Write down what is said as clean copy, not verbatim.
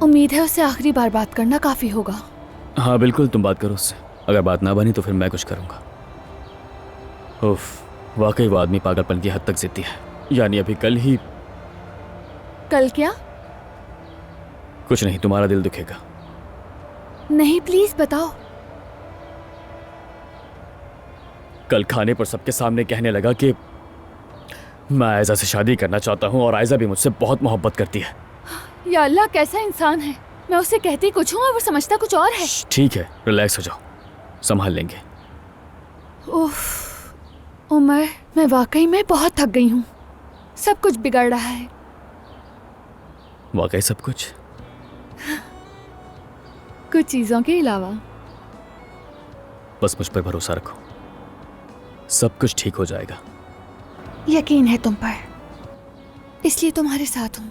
उम्मीद है उससे आखिरी बार बात करना काफी होगा। हाँ बिल्कुल, तुम बात करो उससे। अगर बात ना बनी तो फिर मैं कुछ करूँगा। उफ, वाकई वो आदमी पागलपन की हद तक जिद्दी है। यानी अभी कल ही। कल क्या? कुछ नहीं, तुम्हारा दिल दुखेगा। नहीं प्लीज बताओ। कल खाने पर सबके सामने कहने लगा कि मैं आयजा से शादी करना चाहता हूँ और आयजा भी मुझसे बहुत मोहब्बत करती है। या अल्लाह, कैसा इंसान है। मैं उसे कहती कुछ हूँ और वो समझता कुछ और है। ठीक है, रिलैक्स हो जाओ, संभाल लेंगे। उफ उमर, मैं वाकई में बहुत थक गई हूँ। सब कुछ बिगड़ रहा है। वाकई सब कुछ? कुछ चीजों के अलावा। बस मुझ पर भरोसा रखो, सब कुछ ठीक हो जाएगा। यकीन है तुम पर, इसलिए तुम्हारे साथ हूँ।